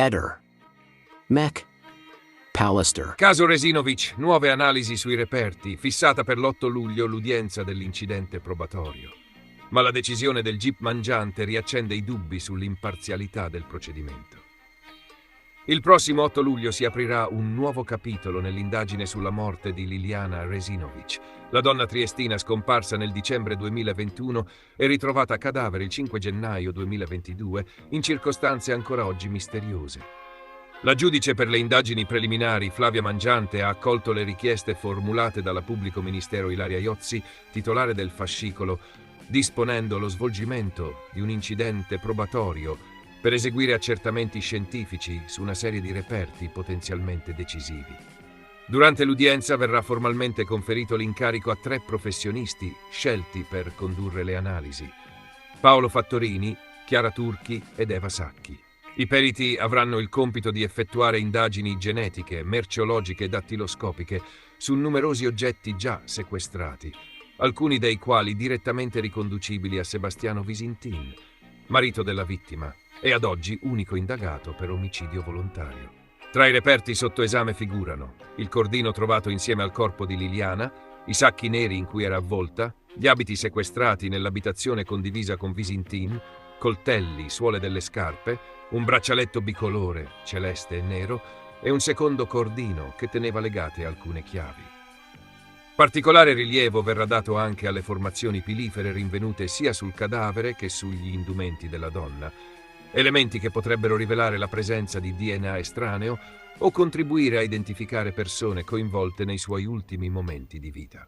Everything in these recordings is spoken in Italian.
Eder. Mech. Pallister. Caso Resinovic, nuove analisi sui reperti, fissata per l'8 luglio l'udienza dell'incidente probatorio. Ma la decisione del GIP mangiante riaccende i dubbi sull'imparzialità del procedimento. Il prossimo 8 luglio si aprirà un nuovo capitolo nell'indagine sulla morte di Liliana Resinovic, la donna triestina scomparsa nel dicembre 2021 e ritrovata cadavere il 5 gennaio 2022 in circostanze ancora oggi misteriose. La giudice per le indagini preliminari Flavia Mangiante ha accolto le richieste formulate dalla pubblico ministero Ilaria Iozzi, titolare del fascicolo, disponendo lo svolgimento di un incidente probatorio per eseguire accertamenti scientifici su una serie di reperti potenzialmente decisivi. Durante l'udienza verrà formalmente conferito l'incarico a 3 professionisti scelti per condurre le analisi: Paolo Fattorini, Chiara Turchi ed Eva Sacchi. I periti avranno il compito di effettuare indagini genetiche, merceologiche e dattiloscopiche su numerosi oggetti già sequestrati, alcuni dei quali direttamente riconducibili a Sebastiano Visintin, marito della vittima, e ad oggi unico indagato per omicidio volontario. Tra i reperti sotto esame figurano il cordino trovato insieme al corpo di Liliana, i sacchi neri in cui era avvolta, gli abiti sequestrati nell'abitazione condivisa con Visintin, coltelli, suole delle scarpe, un braccialetto bicolore, celeste e nero, e un secondo cordino che teneva legate alcune chiavi. Particolare rilievo verrà dato anche alle formazioni pilifere rinvenute sia sul cadavere che sugli indumenti della donna, elementi che potrebbero rivelare la presenza di DNA estraneo o contribuire a identificare persone coinvolte nei suoi ultimi momenti di vita.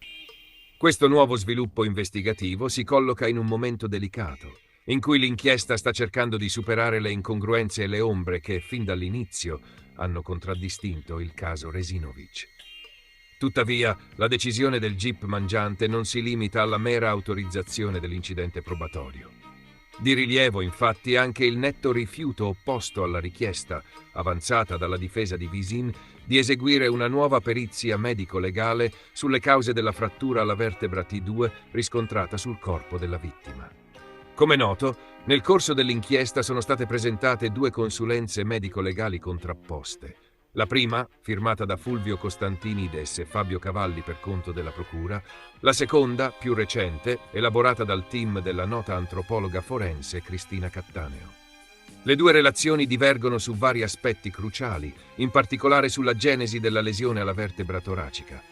Questo nuovo sviluppo investigativo si colloca in un momento delicato, in cui l'inchiesta sta cercando di superare le incongruenze e le ombre che, fin dall'inizio, hanno contraddistinto il caso Resinovic. Tuttavia, la decisione del GIP mangiante non si limita alla mera autorizzazione dell'incidente probatorio. Di rilievo, infatti, anche il netto rifiuto opposto alla richiesta, avanzata dalla difesa di Visin, di eseguire una nuova perizia medico-legale sulle cause della frattura alla vertebra T2 riscontrata sul corpo della vittima. Come noto, nel corso dell'inchiesta sono state presentate 2 consulenze medico-legali contrapposte. La prima, firmata da Fulvio Costantinides e Fabio Cavalli per conto della Procura, la seconda, più recente, elaborata dal team della nota antropologa forense Cristina Cattaneo. Le 2 relazioni divergono su vari aspetti cruciali, in particolare sulla genesi della lesione alla vertebra toracica,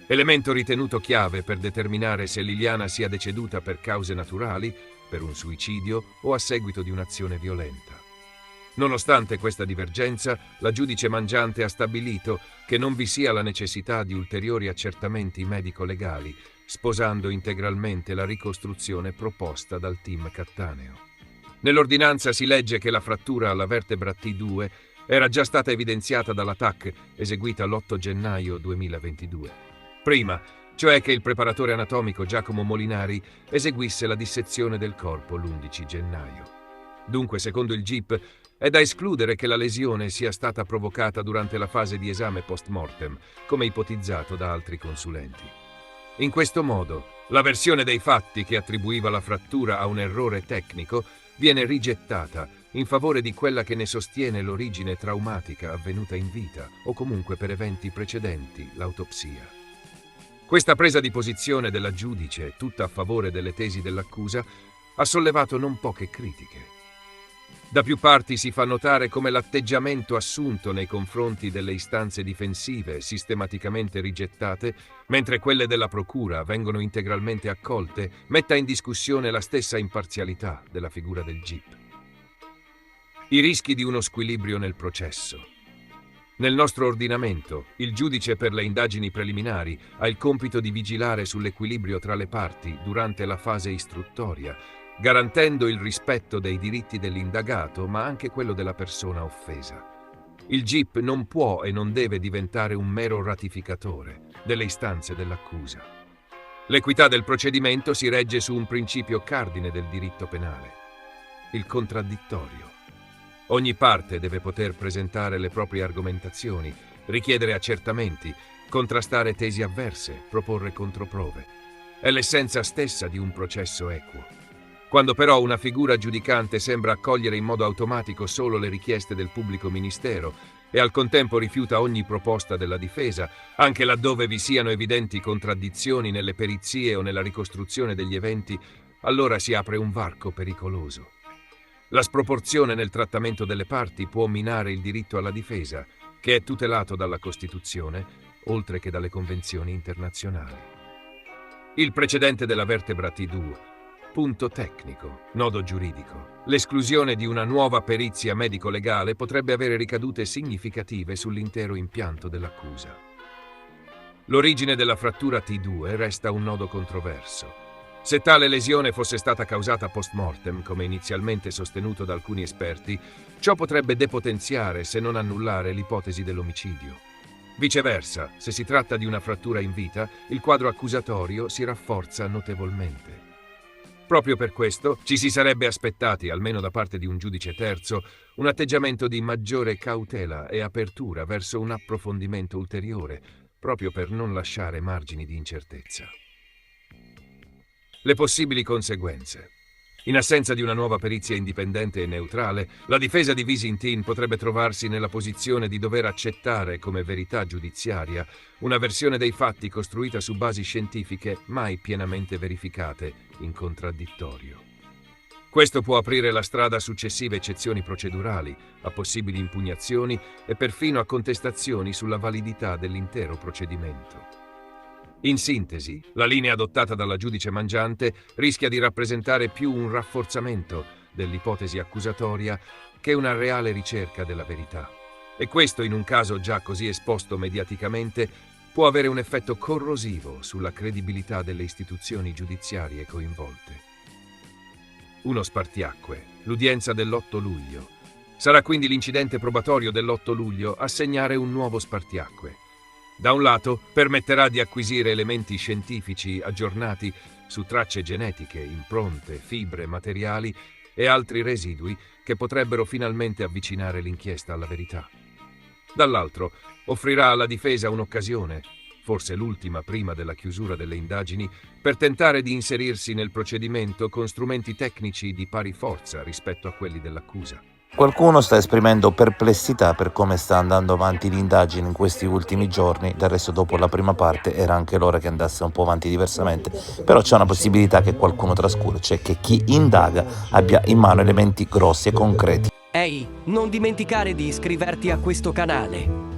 elemento ritenuto chiave per determinare se Liliana sia deceduta per cause naturali, per un suicidio o a seguito di un'azione violenta. Nonostante questa divergenza, la giudice mangiante ha stabilito che non vi sia la necessità di ulteriori accertamenti medico-legali, sposando integralmente la ricostruzione proposta dal team Cattaneo. Nell'ordinanza si legge che la frattura alla vertebra T2 era già stata evidenziata dalla TAC eseguita l'8 gennaio 2022. Prima, cioè che il preparatore anatomico Giacomo Molinari eseguisse la dissezione del corpo l'11 gennaio. Dunque, secondo il GIP, è da escludere che la lesione sia stata provocata durante la fase di esame post-mortem, come ipotizzato da altri consulenti. In questo modo, la versione dei fatti che attribuiva la frattura a un errore tecnico viene rigettata in favore di quella che ne sostiene l'origine traumatica avvenuta in vita o comunque per eventi precedenti l'autopsia. Questa presa di posizione della giudice, tutta a favore delle tesi dell'accusa, ha sollevato non poche critiche. Da più parti si fa notare come l'atteggiamento assunto nei confronti delle istanze difensive sistematicamente rigettate, mentre quelle della procura vengono integralmente accolte, metta in discussione la stessa imparzialità della figura del GIP. I rischi di uno squilibrio nel processo. Nel nostro ordinamento, il giudice per le indagini preliminari ha il compito di vigilare sull'equilibrio tra le parti durante la fase istruttoria, garantendo il rispetto dei diritti dell'indagato, ma anche quello della persona offesa. Il GIP non può e non deve diventare un mero ratificatore delle istanze dell'accusa. L'equità del procedimento si regge su un principio cardine del diritto penale: il contraddittorio. Ogni parte deve poter presentare le proprie argomentazioni, richiedere accertamenti, contrastare tesi avverse, proporre controprove. È l'essenza stessa di un processo equo. Quando però una figura giudicante sembra accogliere in modo automatico solo le richieste del pubblico ministero e al contempo rifiuta ogni proposta della difesa, anche laddove vi siano evidenti contraddizioni nelle perizie o nella ricostruzione degli eventi, allora si apre un varco pericoloso. La sproporzione nel trattamento delle parti può minare il diritto alla difesa, che è tutelato dalla Costituzione, oltre che dalle convenzioni internazionali. Il precedente della vertebra T2. Punto tecnico, nodo giuridico. L'esclusione di una nuova perizia medico-legale potrebbe avere ricadute significative sull'intero impianto dell'accusa. L'origine della frattura T2 resta un nodo controverso. Se tale lesione fosse stata causata post mortem, come inizialmente sostenuto da alcuni esperti, ciò potrebbe depotenziare, se non annullare, l'ipotesi dell'omicidio. Viceversa, se si tratta di una frattura in vita, il quadro accusatorio si rafforza notevolmente. Proprio per questo ci si sarebbe aspettati, almeno da parte di un giudice terzo, un atteggiamento di maggiore cautela e apertura verso un approfondimento ulteriore, proprio per non lasciare margini di incertezza. Le possibili conseguenze. In assenza di una nuova perizia indipendente e neutrale, la difesa di Visintin potrebbe trovarsi nella posizione di dover accettare come verità giudiziaria una versione dei fatti costruita su basi scientifiche mai pienamente verificate, in contraddittorio. Questo può aprire la strada a successive eccezioni procedurali, a possibili impugnazioni e perfino a contestazioni sulla validità dell'intero procedimento. In sintesi, la linea adottata dalla giudice mangiante rischia di rappresentare più un rafforzamento dell'ipotesi accusatoria che una reale ricerca della verità. E questo, in un caso già così esposto mediaticamente, può avere un effetto corrosivo sulla credibilità delle istituzioni giudiziarie coinvolte. Uno spartiacque, l'udienza dell'8 luglio. Sarà quindi l'incidente probatorio dell'8 luglio a segnare un nuovo spartiacque. Da un lato, permetterà di acquisire elementi scientifici aggiornati su tracce genetiche, impronte, fibre, materiali e altri residui che potrebbero finalmente avvicinare l'inchiesta alla verità. Dall'altro, offrirà alla difesa un'occasione, forse l'ultima prima della chiusura delle indagini, per tentare di inserirsi nel procedimento con strumenti tecnici di pari forza rispetto a quelli dell'accusa. Qualcuno sta esprimendo perplessità per come sta andando avanti l'indagine in questi ultimi giorni, del resto dopo la prima parte era anche l'ora che andasse un po' avanti diversamente, però c'è una possibilità che qualcuno trascuri, cioè che chi indaga abbia in mano elementi grossi e concreti. Ehi, non dimenticare di iscriverti a questo canale.